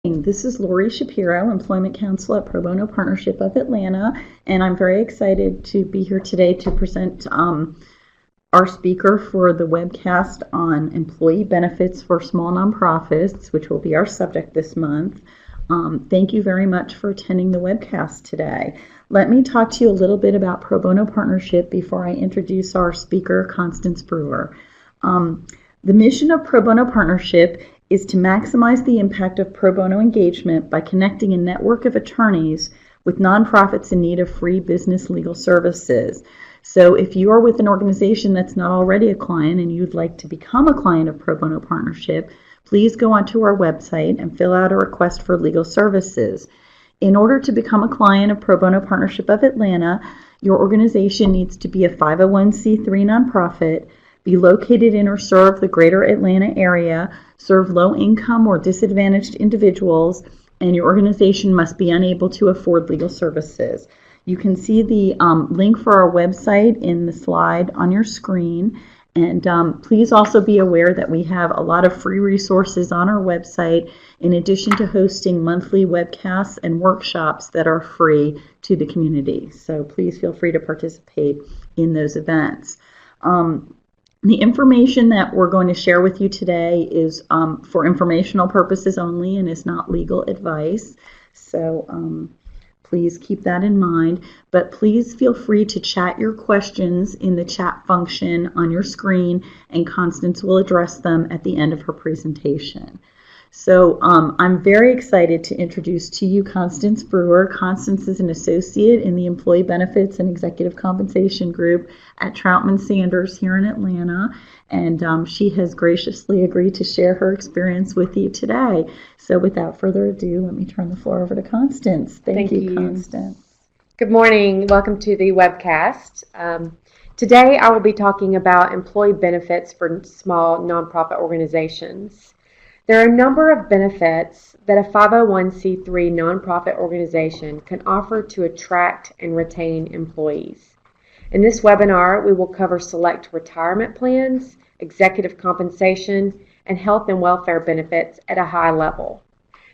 This is Lori Shapiro, Employment Counsel at Pro Bono Partnership of Atlanta, and I'm very excited to be here today to present our speaker for the webcast on employee benefits for small nonprofits, which will be our subject this month. Thank you very much for attending the webcast today. Let me talk to you a little bit about Pro Bono Partnership before I introduce our speaker, Constance Brewer. The mission of Pro Bono Partnership is to maximize the impact of pro bono engagement by connecting a network of attorneys with nonprofits in need of free business legal services. So if you are with an organization that's not already a client and you'd like to become a client of Pro Bono Partnership, please go onto our website and fill out a request for legal services. In order to become a client of Pro Bono Partnership of Atlanta, your organization needs to be a 501c3 nonprofit, be located in or serve the greater Atlanta area, serve low-income or disadvantaged individuals, and your organization must be unable to afford legal services. You can see the link for our website in the slide on your screen. And please also be aware that we have a lot of free resources on our website, in addition to hosting monthly webcasts and workshops that are free to the community. So please feel free to participate in those events. The information that we're going to share with you today is for informational purposes only and is not legal advice. So please keep that in mind. But please feel free to chat your questions in the chat function on your screen, and Constance will address them at the end of her presentation. So I'm very excited to introduce to you Constance Brewer. Constance is an associate in the Employee Benefits and Executive Compensation Group at Troutman Sanders here in Atlanta, and she has graciously agreed to share her experience with you today. So without further ado, let me turn the floor over to Constance. Thank you, Constance. Good morning. Welcome to the webcast. Today I will be talking about employee benefits for small nonprofit organizations. There are a number of benefits that a 501c3 nonprofit organization can offer to attract and retain employees. In this webinar, we will cover select retirement plans, executive compensation, and health and welfare benefits at a high level.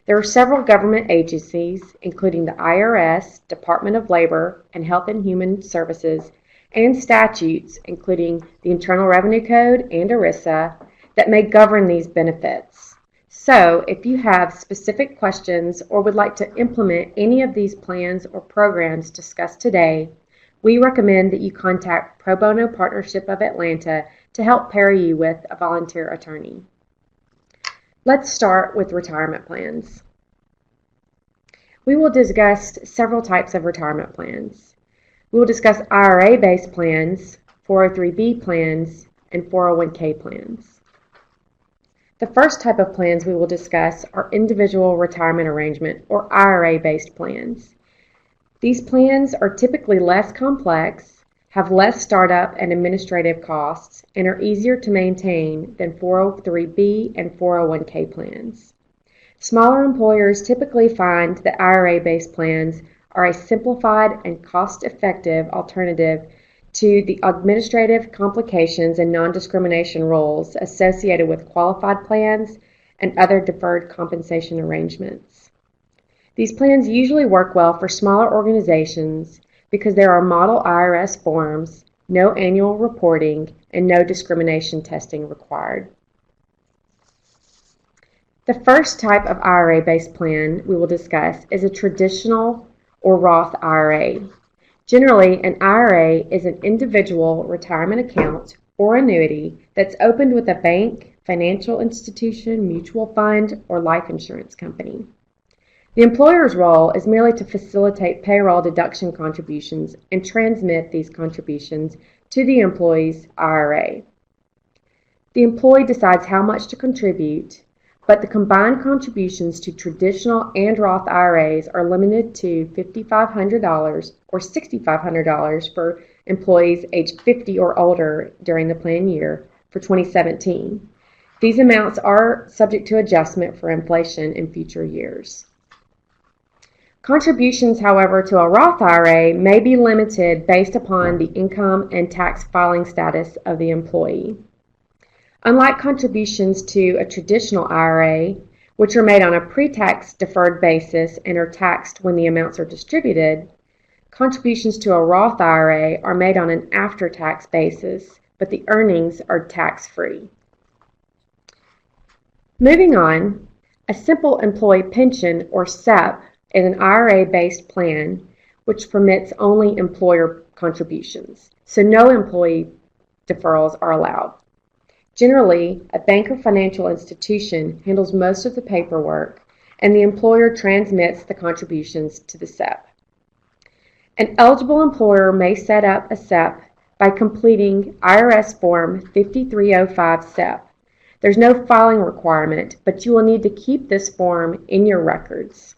There are several government agencies, including the IRS, Department of Labor, and Health and Human Services, and statutes, including the Internal Revenue Code and ERISA, that may govern these benefits. So, if you have specific questions or would like to implement any of these plans or programs discussed today, we recommend that you contact Pro Bono Partnership of Atlanta to help pair you with a volunteer attorney. Let's start with retirement plans. We will discuss several types of retirement plans. We will discuss IRA-based plans, 403B plans, and 401k plans. The first type of plans we will discuss are individual retirement arrangement or IRA-based plans. These plans are typically less complex, have less startup and administrative costs, and are easier to maintain than 403B and 401k plans. Smaller employers typically find that IRA-based plans are a simplified and cost-effective alternative to the administrative complications and non-discrimination rules associated with qualified plans and other deferred compensation arrangements. These plans usually work well for smaller organizations because there are model IRS forms, no annual reporting, and no discrimination testing required. The first type of IRA-based plan we will discuss is a traditional or Roth IRA. Generally, an IRA is an individual retirement account or annuity that's opened with a bank, financial institution, mutual fund, or life insurance company. The employer's role is merely to facilitate payroll deduction contributions and transmit these contributions to the employee's IRA. The employee decides how much to contribute, but the combined contributions to traditional and Roth IRAs are limited to $5,500 or $6,500 for employees aged 50 or older during the plan year for 2017. These amounts are subject to adjustment for inflation in future years. Contributions, however, to a Roth IRA may be limited based upon the income and tax filing status of the employee. Unlike contributions to a traditional IRA, which are made on a pre-tax deferred basis and are taxed when the amounts are distributed, contributions to a Roth IRA are made on an after-tax basis, but the earnings are tax-free. Moving on, a simple employee pension, or SEP, is an IRA-based plan which permits only employer contributions, so no employee deferrals are allowed. Generally, a bank or financial institution handles most of the paperwork, and the employer transmits the contributions to the SEP. An eligible employer may set up a SEP by completing IRS Form 5305 SEP. There's no filing requirement, but you will need to keep this form in your records.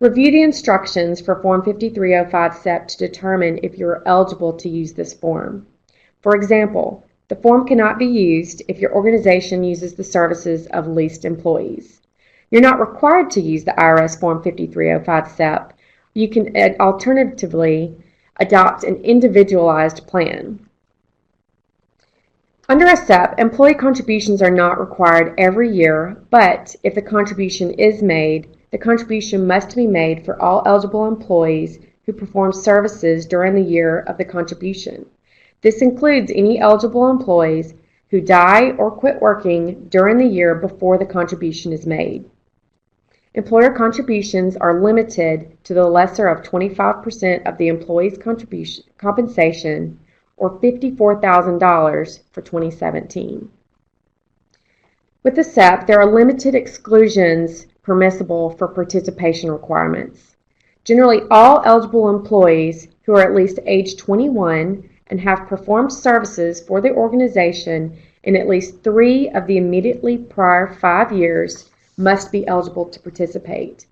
Review the instructions for Form 5305 SEP to determine if you are eligible to use this form. For example, the form cannot be used if your organization uses the services of leased employees. You're not required to use the IRS Form 5305 SEP. You can alternatively adopt an individualized plan. Under a SEP, employee contributions are not required every year, but if the contribution is made, the contribution must be made for all eligible employees who perform services during the year of the contribution. This includes any eligible employees who die or quit working during the year before the contribution is made. Employer contributions are limited to the lesser of 25% of the employee's compensation, or $54,000 for 2017. With the SEP, there are limited exclusions permissible for participation requirements. Generally, all eligible employees who are at least age 21 and have performed services for the organization in at least 3 of the immediately prior 5 years must be eligible to participate.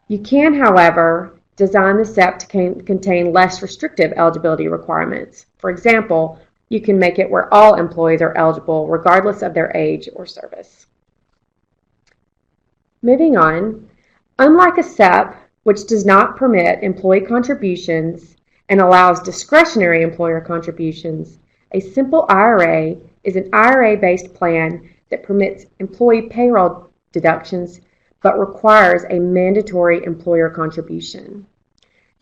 You can, however, design the SEP to contain less restrictive eligibility requirements. For example, you can make it where all employees are eligible regardless of their age or service. Moving on, unlike a SEP, which does not permit employee contributions and allows discretionary employer contributions, a simple IRA is an IRA-based plan that permits employee payroll deductions but requires a mandatory employer contribution.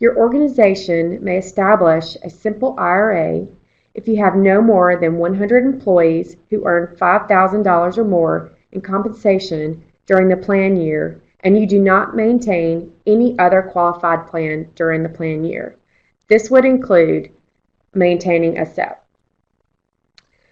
Your organization may establish a simple IRA if you have no more than 100 employees who earn $5,000 or more in compensation during the plan year and you do not maintain any other qualified plan during the plan year. This would include maintaining a SEP.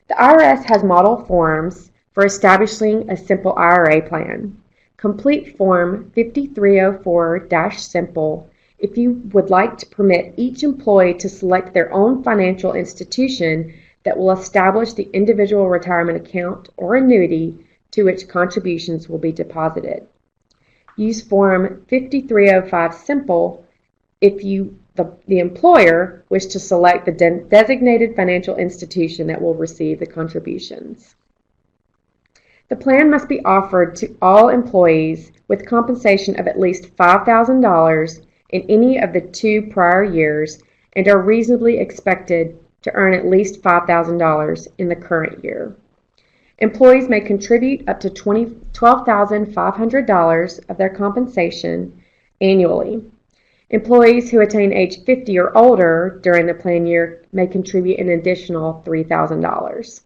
The IRS has model forms for establishing a simple IRA plan. Complete Form 5304-Simple if you would like to permit each employee to select their own financial institution that will establish the individual retirement account or annuity to which contributions will be deposited. Use Form 5305-Simple if the employer wish to select the designated financial institution that will receive the contributions. The plan must be offered to all employees with compensation of at least $5,000 in any of the 2 prior years and are reasonably expected to earn at least $5,000 in the current year. Employees may contribute up to $12,500 of their compensation annually. Employees who attain age 50 or older during the plan year may contribute an additional $3,000.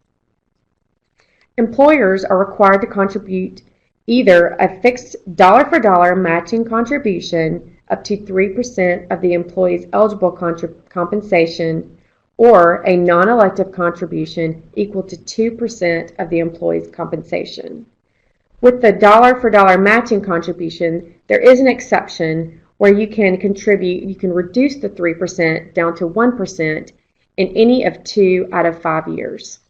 Employers are required to contribute either a fixed dollar-for-dollar matching contribution up to 3% of the employee's eligible compensation or a non-elective contribution equal to 2% of the employee's compensation. With the dollar-for-dollar matching contribution, there is an exception where you can reduce the 3% down to 1% in any of 2 out of 5 years.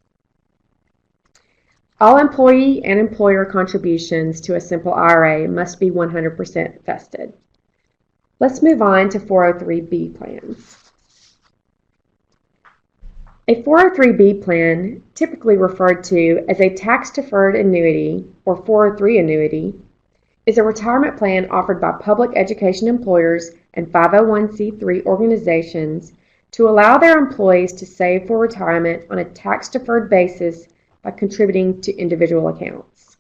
All employee and employer contributions to a simple IRA must be 100% vested. Let's move on to 403B plans. A 403B plan, typically referred to as a tax-deferred annuity or 403 annuity, is a retirement plan offered by public education employers and 501c3 organizations to allow their employees to save for retirement on a tax-deferred basis by contributing to individual accounts.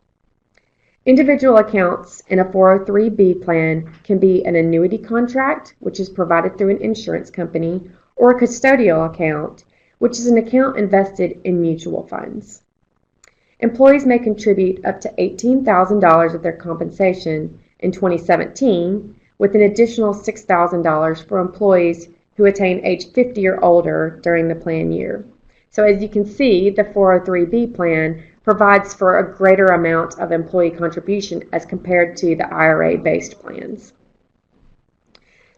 Individual accounts in a 403B plan can be an annuity contract, which is provided through an insurance company, or a custodial account, which is an account invested in mutual funds. Employees may contribute up to $18,000 of their compensation in 2017, with an additional $6,000 for employees who attain age 50 or older during the plan year. So as you can see, the 403B plan provides for a greater amount of employee contribution as compared to the IRA-based plans.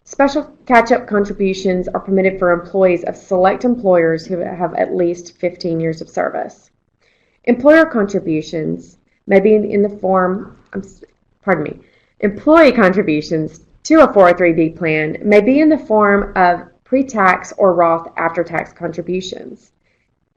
Special catch-up contributions are permitted for employees of select employers who have at least 15 years of service. Employer contributions may be in the form, employee contributions to a 403B plan may be in the form of pre-tax or Roth after-tax contributions.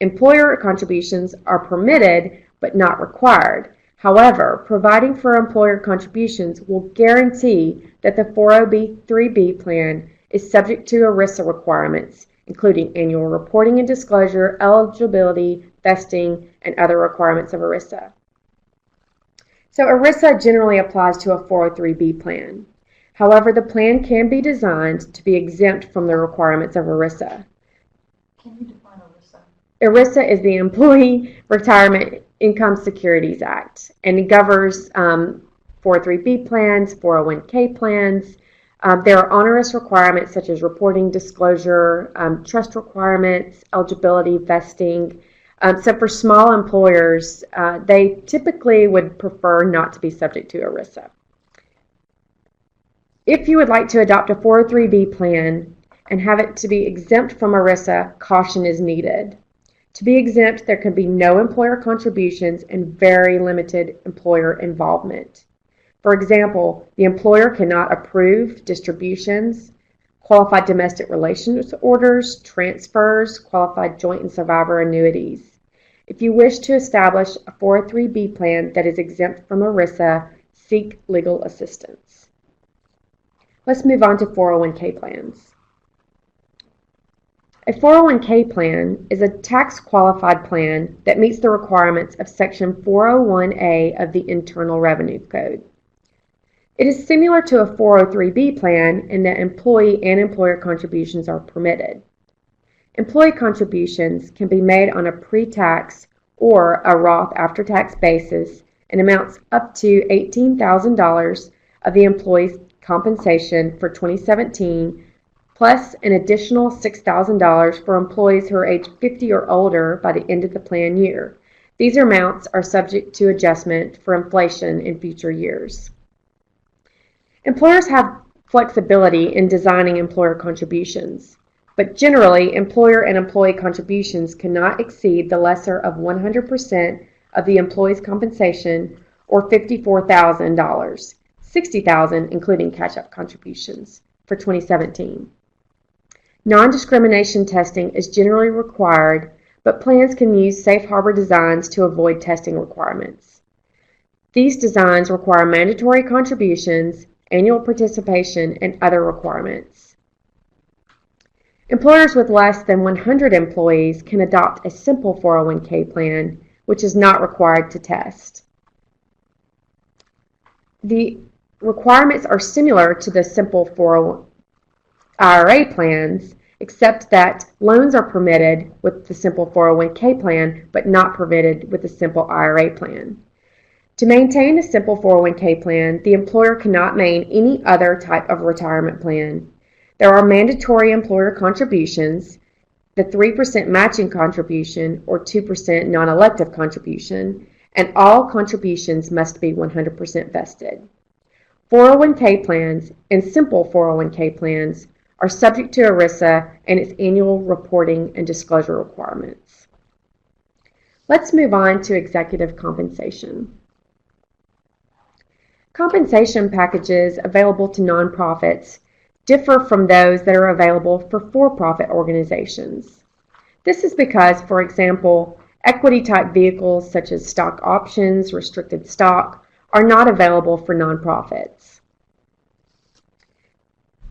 Employer contributions are permitted but not required. However, providing for employer contributions will guarantee that the 403B plan is subject to ERISA requirements, including annual reporting and disclosure, eligibility, vesting, and other requirements of ERISA. So ERISA generally applies to a 403B plan. However, the plan can be designed to be exempt from the requirements of ERISA. Can you define ERISA? ERISA is the Employee Retirement Income Securities Act, and it governs 403B plans, 401k plans. There are onerous requirements such as reporting, disclosure, trust requirements, eligibility, vesting. So for small employers, they typically would prefer not to be subject to ERISA. If you would like to adopt a 403B plan and have it to be exempt from ERISA, caution is needed. To be exempt, there can be no employer contributions and very limited employer involvement. For example, the employer cannot approve distributions, qualified domestic relations orders, transfers, qualified joint and survivor annuities. If you wish to establish a 403B plan that is exempt from ERISA, seek legal assistance. Let's move on to 401k plans. A 401k plan is a tax-qualified plan that meets the requirements of Section 401A of the Internal Revenue Code. It is similar to a 403B plan in that employee and employer contributions are permitted. Employee contributions can be made on a pre-tax or a Roth after-tax basis and amounts up to $18,000 of the employee's compensation for 2017, plus an additional $6,000 for employees who are age 50 or older by the end of the plan year. These amounts are subject to adjustment for inflation in future years. Employers have flexibility in designing employer contributions, but generally, employer and employee contributions cannot exceed the lesser of 100% of the employee's compensation, or $54,000, $60,000 including catch-up contributions for 2017. Non-discrimination testing is generally required, but plans can use safe harbor designs to avoid testing requirements. These designs require mandatory contributions, annual participation, and other requirements. Employers with less than 100 employees can adopt a simple 401k plan, which is not required to test. The requirements are similar to the simple 401 IRA plans, except that loans are permitted with the simple 401k plan, but not permitted with the simple IRA plan. To maintain a simple 401k plan, the employer cannot maintain any other type of retirement plan. There are mandatory employer contributions, the 3% matching contribution or 2% non-elective contribution, and all contributions must be 100% vested. 401k plans and simple 401k plans are subject to ERISA and its annual reporting and disclosure requirements. Let's move on to executive compensation. Compensation packages available to nonprofits differ from those that are available for for-profit organizations. This is because, for example, equity-type vehicles such as stock options, restricted stock, are not available for nonprofits.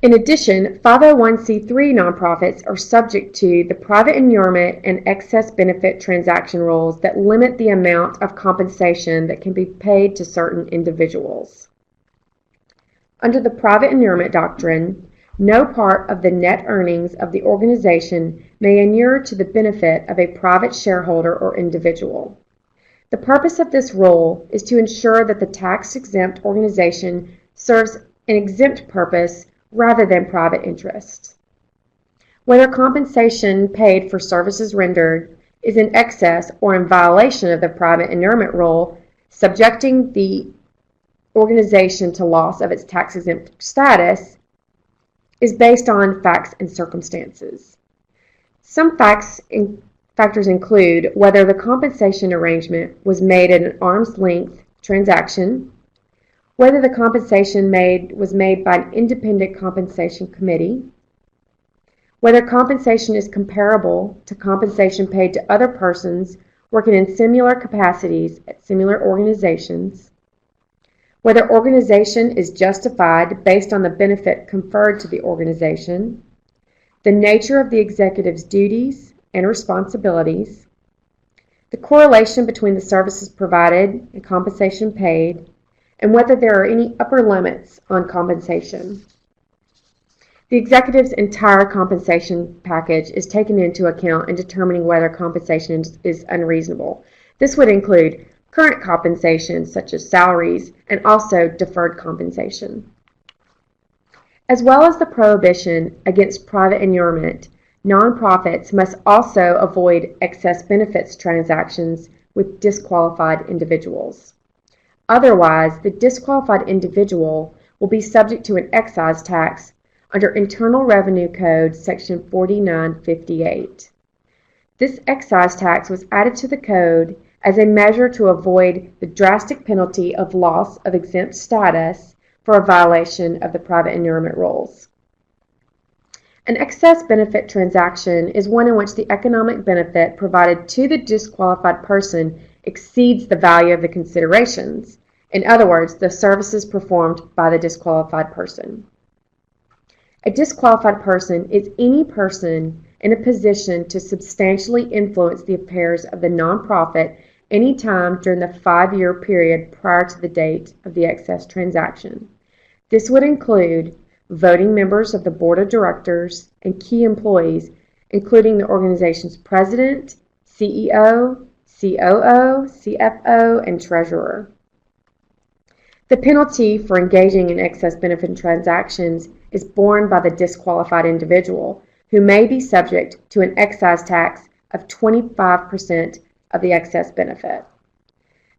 In addition, 501c3 nonprofits are subject to the private inurement and excess benefit transaction rules that limit the amount of compensation that can be paid to certain individuals. Under the private inurement doctrine, no part of the net earnings of the organization may inure to the benefit of a private shareholder or individual. The purpose of this rule is to ensure that the tax-exempt organization serves an exempt purpose rather than private interest. Whether compensation paid for services rendered is in excess or in violation of the private inurement rule, subjecting the organization to loss of its tax-exempt status, is based on facts and circumstances. Some factors include whether the compensation arrangement was made in an arm's length transaction, whether the compensation was made by an independent compensation committee, whether compensation is comparable to compensation paid to other persons working in similar capacities at similar organizations, whether organization is justified based on the benefit conferred to the organization, the nature of the executive's duties and responsibilities, the correlation between the services provided and compensation paid, and whether there are any upper limits on compensation. The executive's entire compensation package is taken into account in determining whether compensation is unreasonable. This would include current compensation, such as salaries, and also deferred compensation. As well as the prohibition against private inurement, nonprofits must also avoid excess benefits transactions with disqualified individuals. Otherwise, the disqualified individual will be subject to an excise tax under Internal Revenue Code Section 4958. This excise tax was added to the code as a measure to avoid the drastic penalty of loss of exempt status for a violation of the private inurement rules. An excess benefit transaction is one in which the economic benefit provided to the disqualified person exceeds the value of the considerations. In other words, the services performed by the disqualified person. A disqualified person is any person in a position to substantially influence the affairs of the nonprofit any time during the 5-year period prior to the date of the excess transaction. This would include voting members of the board of directors and key employees, including the organization's president, CEO, COO, CFO, and treasurer. The penalty for engaging in excess benefit transactions is borne by the disqualified individual, who may be subject to an excise tax of 25% of the excess benefit.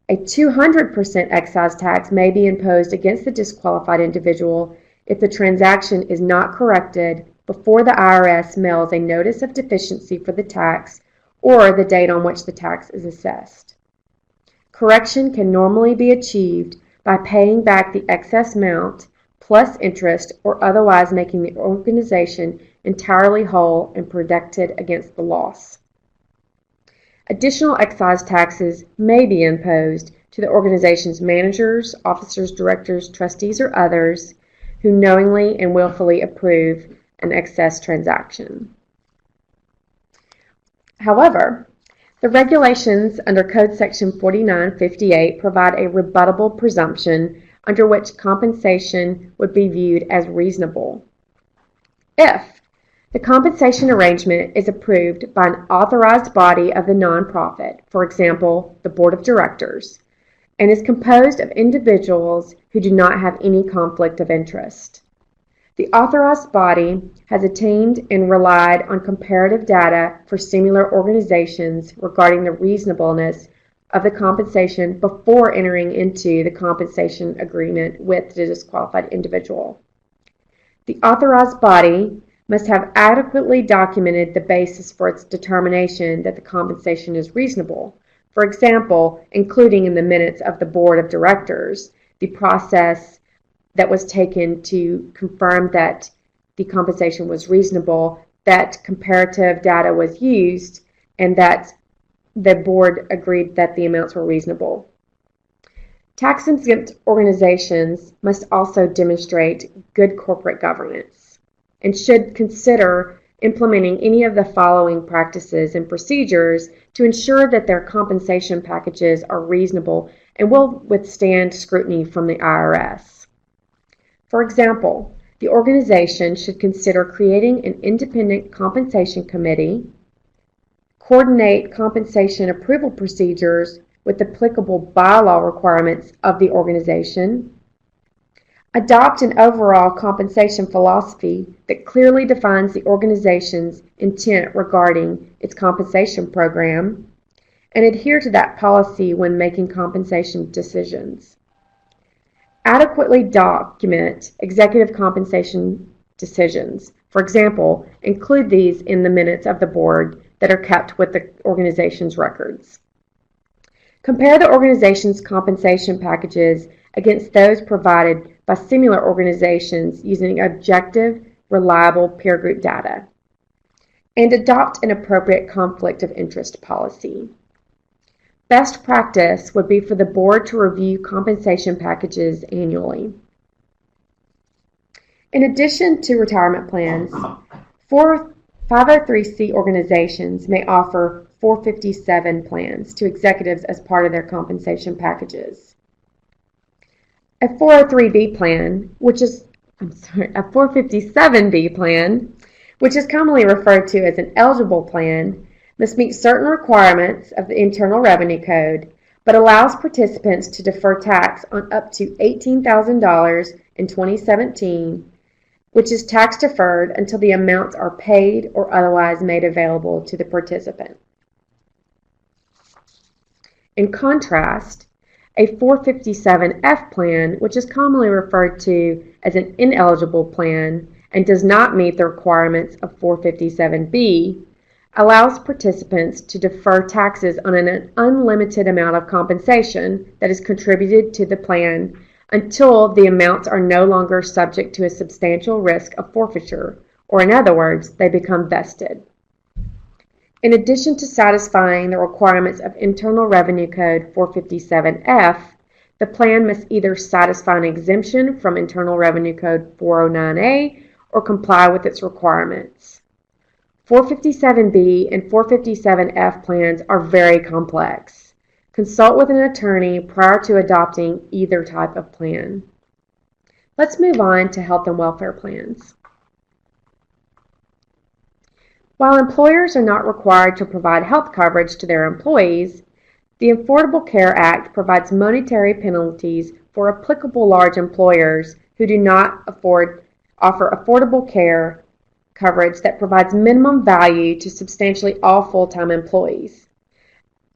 A 200% excise tax may be imposed against the disqualified individual if the transaction is not corrected before the IRS mails a notice of deficiency for the tax or the date on which the tax is assessed. Correction can normally be achieved by paying back the excess amount plus interest or otherwise making the organization entirely whole and protected against the loss. Additional excise taxes may be imposed to the organization's managers, officers, directors, trustees, or others who knowingly and willfully approve an excess transaction. However, the regulations under Code Section 4958 provide a rebuttable presumption under which compensation would be viewed as reasonable. If the compensation arrangement is approved by an authorized body of the nonprofit, for example, the board of directors, and is composed of individuals who do not have any conflict of interest. The authorized body has attained and relied on comparative data for similar organizations regarding the reasonableness of the compensation before entering into the compensation agreement with the disqualified individual. The authorized body must have adequately documented the basis for its determination that the compensation is reasonable. For example, including in the minutes of the board of directors the process that was taken to confirm that the compensation was reasonable, that comparative data was used, and that the board agreed that the amounts were reasonable. Tax-exempt organizations must also demonstrate good corporate governance. and should consider implementing any of the following practices and procedures to ensure that their compensation packages are reasonable and will withstand scrutiny from the IRS. For example, the organization should consider creating an independent compensation committee, coordinate compensation approval procedures with applicable bylaw requirements of the organization, adopt an overall compensation philosophy that clearly defines the organization's intent regarding its compensation program, and adhere to that policy when making compensation decisions. Adequately document executive compensation decisions. For example, include these in the minutes of the board that are kept with the organization's records. Compare the organization's compensation packages against those provided by similar organizations using objective, reliable peer group data. And adopt an appropriate conflict of interest policy. Best practice would be for the board to review compensation packages annually. In addition to retirement plans, 503c organizations may offer 457 plans to executives as part of their compensation packages. A 403b plan, a 457b plan, which is commonly referred to as an eligible plan, must meet certain requirements of the Internal Revenue Code, but allows participants to defer tax on up to $18,000 in 2017, which is tax deferred until the amounts are paid or otherwise made available to the participant. In contrast, a 457F plan, which is commonly referred to as an ineligible plan and does not meet the requirements of 457B, allows participants to defer taxes on an unlimited amount of compensation that is contributed to the plan until the amounts are no longer subject to a substantial risk of forfeiture, or in other words, they become vested. In addition to satisfying the requirements of Internal Revenue Code 457F, the plan must either satisfy an exemption from Internal Revenue Code 409A or comply with its requirements. 457B and 457F plans are very complex. Consult with an attorney prior to adopting either type of plan. Let's move on to health and welfare plans. While employers are not required to provide health coverage to their employees, the Affordable Care Act provides monetary penalties for applicable large employers who do not offer affordable care coverage that provides minimum value to substantially all full-time employees.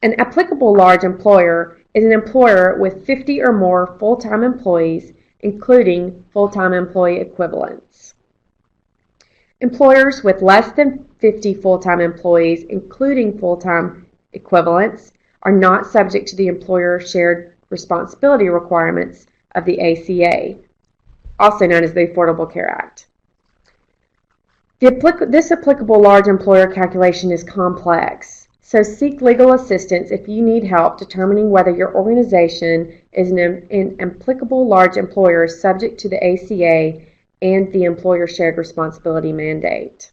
An applicable large employer is an employer with 50 or more full-time employees, including full-time employee equivalents. Employers with less than 50 full-time employees, including full-time equivalents, are not subject to the employer shared responsibility requirements of the ACA, also known as the Affordable Care Act. This applicable large employer calculation is complex, so seek legal assistance if you need help determining whether your organization is an applicable large employer subject to the ACA and the employer shared responsibility mandate.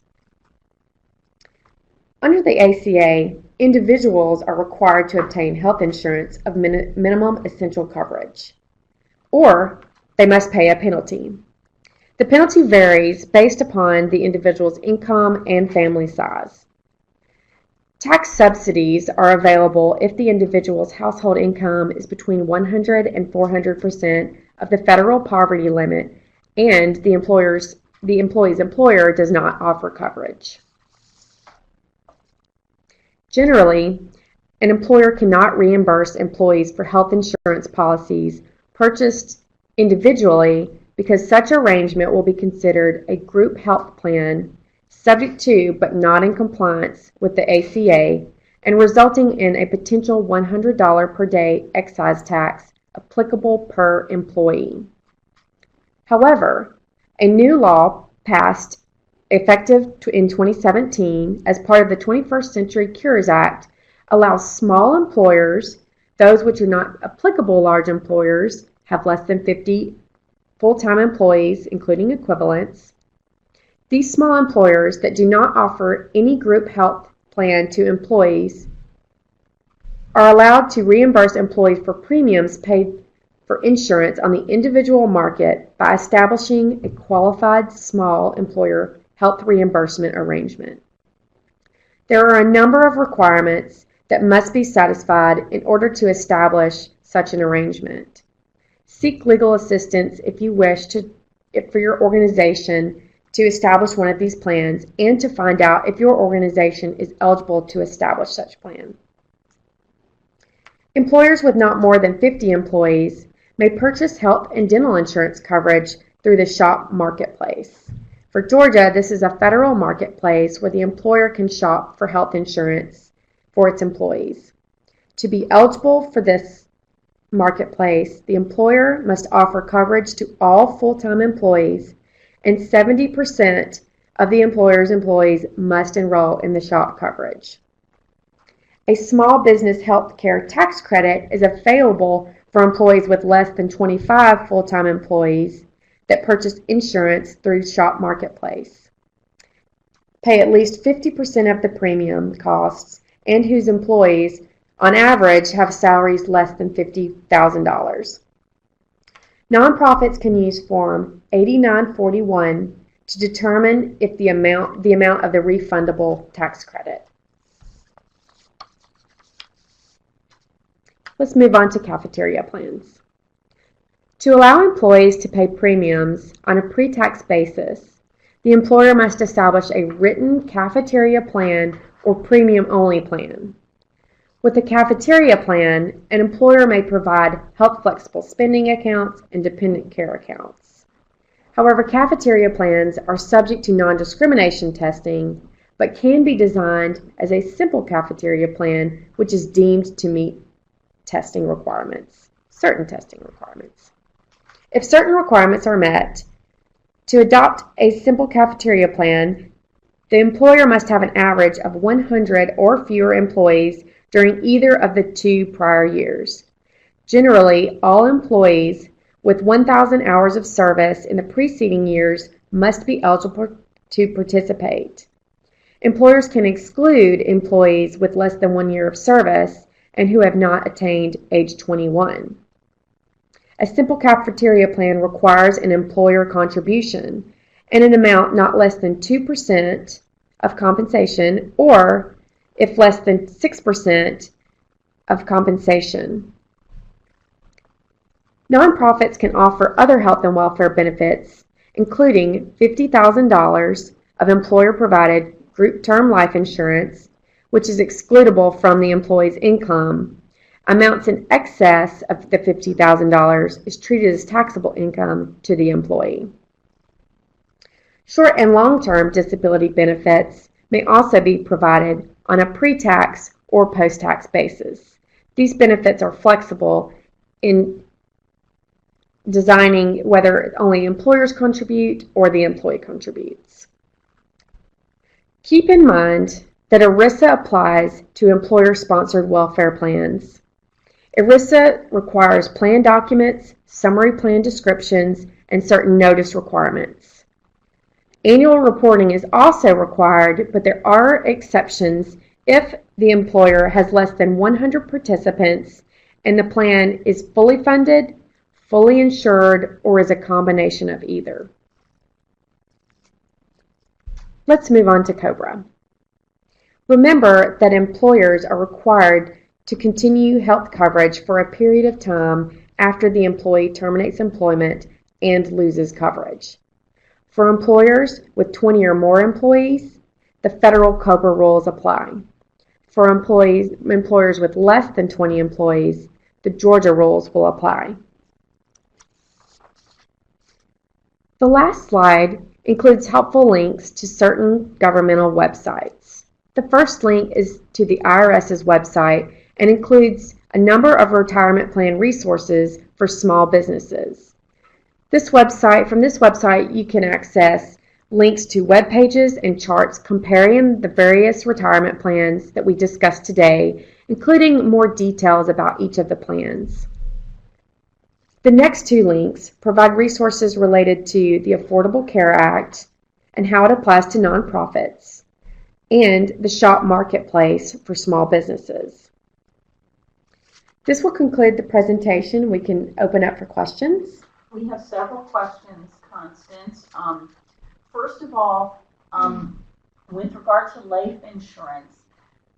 Under the ACA, individuals are required to obtain health insurance of minimum essential coverage, or they must pay a penalty. The penalty varies based upon the individual's income and family size. Tax subsidies are available if the individual's household income is between 100 and 400% of the federal poverty limit and the employee's employer does not offer coverage. Generally, an employer cannot reimburse employees for health insurance policies purchased individually because such arrangement will be considered a group health plan subject to but not in compliance with the ACA and resulting in a potential $100 per day excise tax applicable per employee. However, a new law passed effective in 2017 as part of the 21st Century Cures Act allows small employers, those which are not applicable large employers, have less than 50 full-time employees, including equivalents, These small employers that do not offer any group health plan to employees are allowed to reimburse employees for premiums paid for insurance on the individual market by establishing a qualified small employer health reimbursement arrangement. There are a number of requirements that must be satisfied in order to establish such an arrangement. Seek legal assistance if you wish for your organization to establish one of these plans and to find out if your organization is eligible to establish such plan. Employers with not more than 50 employees may purchase health and dental insurance coverage through the SHOP marketplace. For Georgia, this is a federal marketplace where the employer can shop for health insurance for its employees. To be eligible for this marketplace, the employer must offer coverage to all full-time employees, and 70% of the employer's employees must enroll in the SHOP coverage. A small business health care tax credit is available for employees with less than 25 full-time employees that purchase insurance through SHOP Marketplace, pay at least 50% of the premium costs, and whose employees, on average, have salaries less than $50,000. Nonprofits can use Form 8941 to determine if the amount of the refundable tax credit. Let's move on to cafeteria plans. To allow employees to pay premiums on a pre-tax basis, the employer must establish a written cafeteria plan or premium-only plan. With a cafeteria plan, an employer may provide health flexible spending accounts and dependent care accounts. However, cafeteria plans are subject to non-discrimination testing, but can be designed as a simple cafeteria plan which is deemed to meet certain testing requirements. If certain requirements are met, to adopt a simple cafeteria plan, the employer must have an average of 100 or fewer employees during either of the 2 prior years. Generally, all employees with 1,000 hours of service in the preceding years must be eligible to participate. Employers can exclude employees with less than 1 year of service and who have not attained age 21. A simple cafeteria plan requires an employer contribution and an amount not less than 2% of compensation, or if less than 6% of compensation. Nonprofits can offer other health and welfare benefits, including $50,000 of employer-provided group term life insurance, which is excludable from the employee's income. Amounts in excess of the $50,000 is treated as taxable income to the employee. Short and long-term disability benefits may also be provided on a pre-tax or post-tax basis. These benefits are flexible in designing whether only employers contribute or the employee contributes. Keep in mind that ERISA applies to employer-sponsored welfare plans. ERISA requires plan documents, summary plan descriptions, and certain notice requirements. Annual reporting is also required, but there are exceptions if the employer has less than 100 participants and the plan is fully funded, fully insured, or is a combination of either. Let's move on to COBRA. Remember that employers are required to continue health coverage for a period of time after the employee terminates employment and loses coverage. For employers with 20 or more employees, the federal COBRA rules apply. For employers with less than 20 employees, the Georgia rules will apply. The last slide includes helpful links to certain governmental websites. The first link is to the IRS's website and includes a number of retirement plan resources for small businesses. From this website, you can access links to web pages and charts comparing the various retirement plans that we discussed today, including more details about each of the plans. The next 2 links provide resources related to the Affordable Care Act, and how it applies to nonprofits, and the shop marketplace for small businesses. This will conclude the presentation. We can open up for questions. We have several questions, Constance. First of all, with regard to life insurance,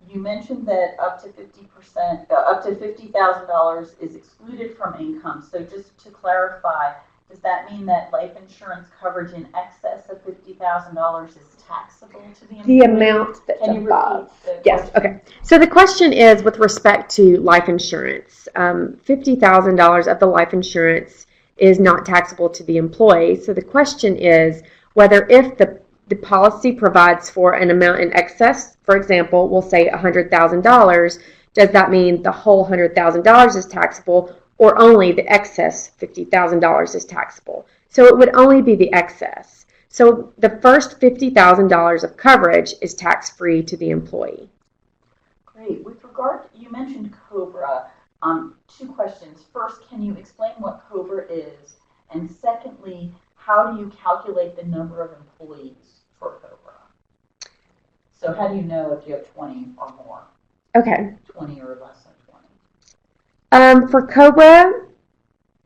you mentioned that up to 50%, up to $50,000 is excluded from income. So just to clarify, does that mean that life insurance coverage in excess of $50,000 is taxable to the employer? The amount that's above. Yes, okay. So the question is with respect to life insurance. $50,000 of the life insurance is not taxable to the employee. So the question is whether if the policy provides for an amount in excess, for example, we'll say $100,000, does that mean the whole $100,000 is taxable or only the excess $50,000 is taxable? So it would only be the excess. So the first $50,000 of coverage is tax-free to the employee. Great. With regard, you mentioned COBRA. Two questions. First, can you explain what COBRA is? And secondly, how do you calculate the number of employees for COBRA? So how do you know if you have 20 or more? Okay. 20 or less than 20? For COBRA,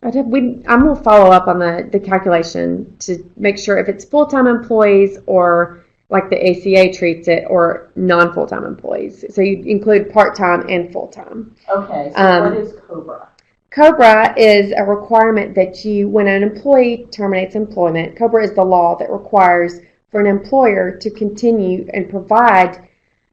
I'm going to follow up on the calculation to make sure if it's full-time employees or like the ACA treats it, or non-full-time employees. So you include part-time and full-time. Okay, so what is COBRA? COBRA is a requirement that when an employee terminates employment, COBRA is the law that requires for an employer to continue and provide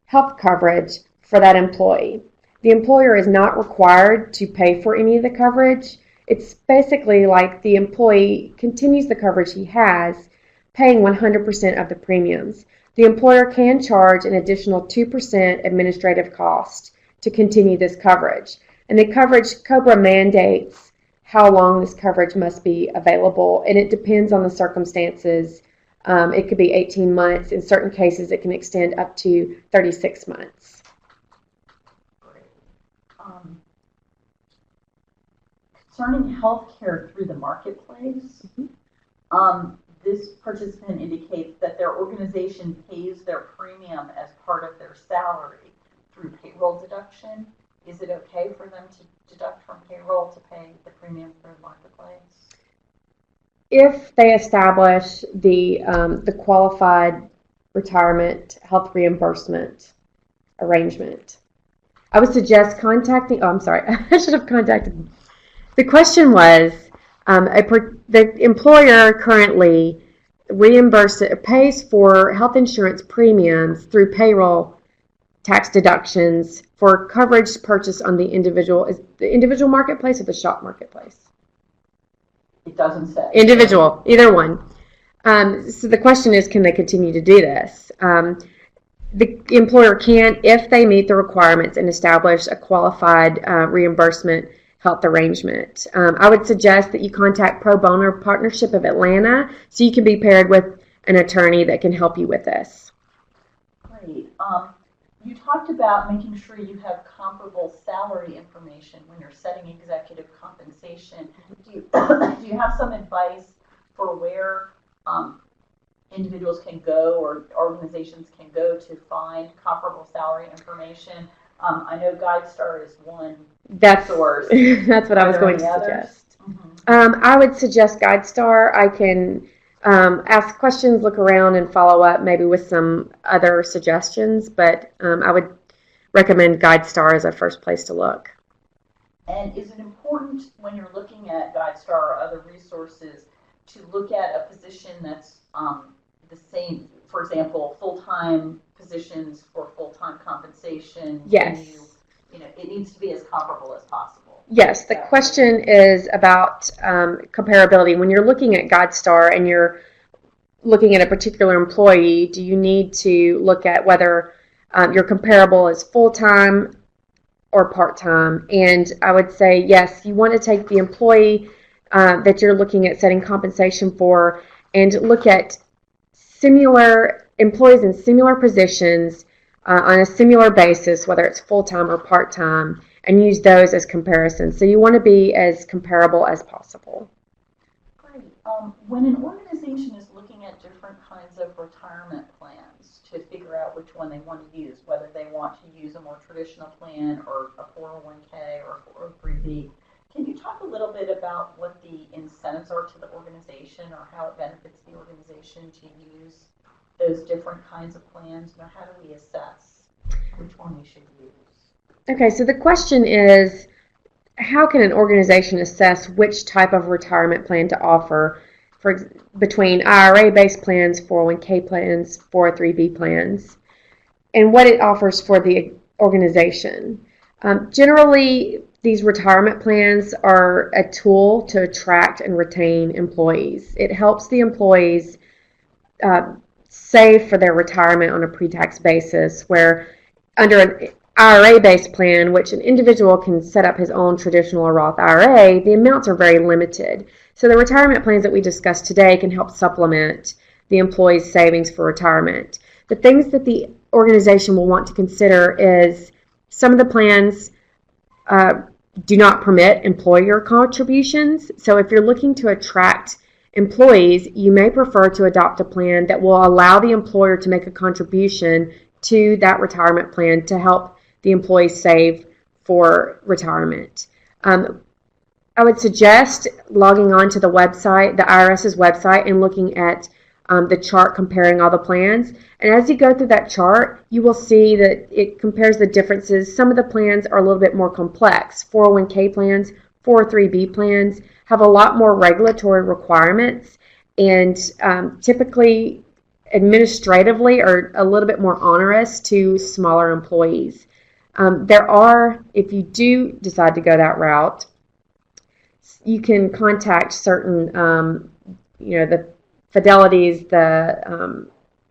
health coverage for that employee. The employer is not required to pay for any of the coverage. It's basically like the employee continues the coverage he has, paying 100% of the premiums. The employer can charge an additional 2% administrative cost to continue this coverage. And the coverage, COBRA mandates how long this coverage must be available, and it depends on the circumstances. It could be 18 months. In certain cases, it can extend up to 36 months. Concerning health care through the marketplace, this participant indicates that their organization pays their premium as part of their salary through payroll deduction. Is it okay for them to deduct from payroll to pay the premium for the marketplace? If they establish the qualified retirement health reimbursement arrangement, I would suggest contacting. Oh, I'm sorry, I should have contacted. The question was, the employer currently pays for health insurance premiums through payroll tax deductions for coverage purchased on the individual marketplace or the shop marketplace? It doesn't say. Individual, either one. So the question is, can they continue to do this? The employer can, if they meet the requirements and establish a qualified reimbursement health arrangement. I would suggest that you contact Pro Bono Partnership of Atlanta so you can be paired with an attorney that can help you with this. Great. You talked about making sure you have comparable salary information when you're setting executive compensation. Do you have some advice for where individuals can go or organizations can go to find comparable salary information? I know GuideStar is one source. That's what I was going to suggest. I would suggest GuideStar. I can ask questions, look around, and follow up maybe with some other suggestions, but I would recommend GuideStar as a first place to look. And is it important when you're looking at GuideStar or other resources to look at a position that's the same, for example, full-time positions for full-time compensation? Yes. It needs to be as comparable as possible. Yes, the question is about comparability. When you're looking at GuideStar and you're looking at a particular employee, do you need to look at whether you're comparable as full-time or part-time? And I would say, yes, you want to take the employee that you're looking at setting compensation for and look at similar employees in similar positions on a similar basis, whether it's full-time or part-time, and use those as comparisons. So you want to be as comparable as possible. Great. When an organization is looking at different kinds of retirement plans to figure out which one they want to use, whether they want to use a more traditional plan or a 401k or a 403b, can you talk a little bit about what the incentives are to the organization or how it benefits the organization to use those different kinds of plans? You know, how do we assess which one we should use? Okay, so the question is, how can an organization assess which type of retirement plan to offer between IRA-based plans, 401k plans, 403b plans, and what it offers for the organization? Generally, these retirement plans are a tool to attract and retain employees. It helps the employees save for their retirement on a pre-tax basis, where under an IRA-based plan, which an individual can set up his own traditional or Roth IRA, the amounts are very limited. So the retirement plans that we discussed today can help supplement the employee's savings for retirement. The things that the organization will want to consider is some of the plans do not permit employer contributions. So if you're looking to attract employees, you may prefer to adopt a plan that will allow the employer to make a contribution to that retirement plan to help the employee save for retirement. I would suggest logging on to the website, the IRS's website, and looking at the chart comparing all the plans. And as you go through that chart, you will see that it compares the differences. Some of the plans are a little bit more complex. 401k plans, 403b plans have a lot more regulatory requirements and typically administratively are a little bit more onerous to smaller employees. There are, if you do decide to go that route, you can contact certain, the Fidelities, the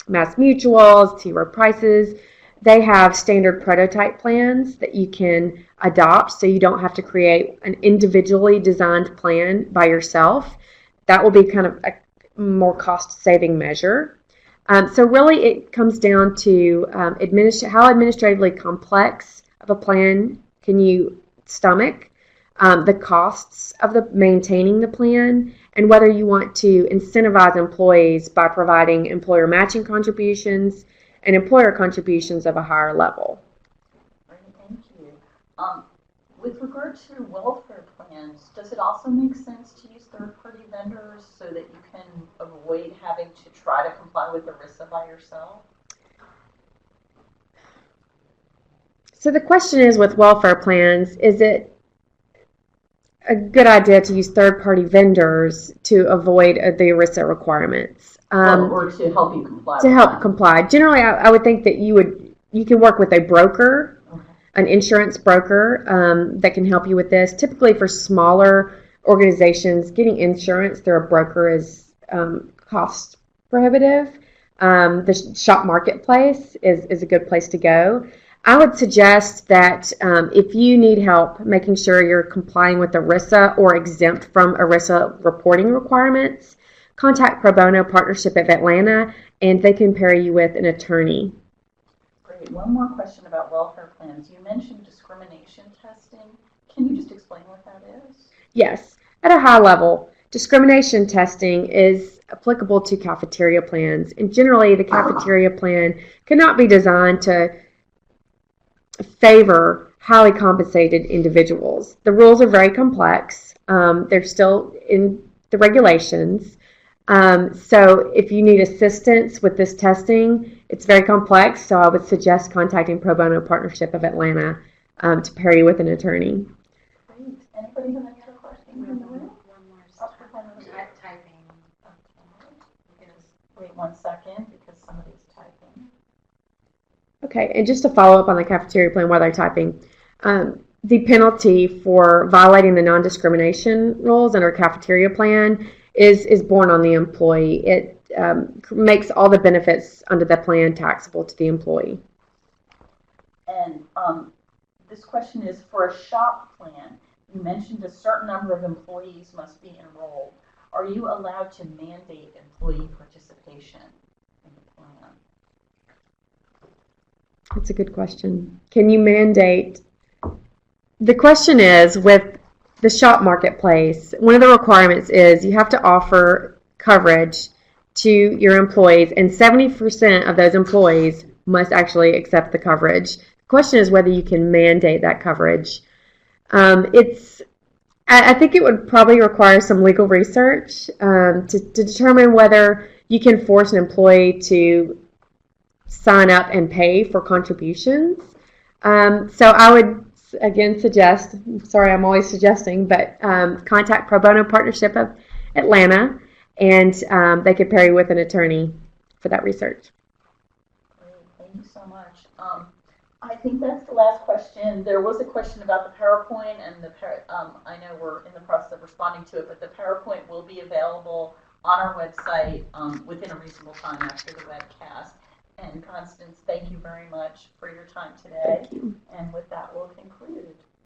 Mass Mutuals, T. Rowe Prices. They have standard prototype plans that you can adopt, so you don't have to create an individually designed plan by yourself. That will be kind of a more cost-saving measure. So really it comes down to how administratively complex of a plan can you stomach, the costs of maintaining the plan, and whether you want to incentivize employees by providing employer matching contributions and employer contributions of a higher level. Great, thank you. With regard to welfare plans, does it also make sense to use third-party vendors so that you can avoid having to try to comply with ERISA by yourself? So the question is, with welfare plans, is it a good idea to use third-party vendors to avoid the ERISA requirements? Or to help you comply. To help comply. Generally, I would think that you can work with a broker, an insurance broker that can help you with this. Typically for smaller organizations, getting insurance through a broker is cost prohibitive. The shop marketplace is a good place to go. I would suggest that if you need help making sure you're complying with ERISA or exempt from ERISA reporting requirements, contact Pro Bono Partnership of Atlanta, and they can pair you with an attorney. Great. One more question about welfare plans. You mentioned discrimination testing. Can you just explain what that is? Yes. At a high level, discrimination testing is applicable to cafeteria plans, and generally the cafeteria plan cannot be designed to favor highly compensated individuals. The rules are very complex. They're still in the regulations. So if you need assistance with this testing, it's very complex, so I would suggest contacting Pro Bono Partnership of Atlanta to pair you with an attorney. Great. Anybody have any other questions in the room? One more. Typing. Okay. Wait 1 second because somebody's typing. Okay, and just to follow up on the cafeteria plan while they're typing, the penalty for violating the non-discrimination rules under a cafeteria plan is borne on the employee. It makes all the benefits under the plan taxable to the employee. And this question is, for a shop plan, you mentioned a certain number of employees must be enrolled. Are you allowed to mandate employee participation in the plan? That's a good question. Can you mandate? The question is, with the shop marketplace, one of the requirements is you have to offer coverage to your employees, and 70% of those employees must actually accept the coverage. The question is whether you can mandate that coverage. I think it would probably require some legal research to determine whether you can force an employee to sign up and pay for contributions. So I would, again, suggest, sorry, I'm always suggesting, but contact Pro Bono Partnership of Atlanta, and they could pair you with an attorney for that research. Great, thank you so much. I think that's the last question. There was a question about the PowerPoint, and I know we're in the process of responding to it, but the PowerPoint will be available on our website within a reasonable time after the webcast. And Constance, thank you very much for your time today. Thank you. And with that, we'll conclude.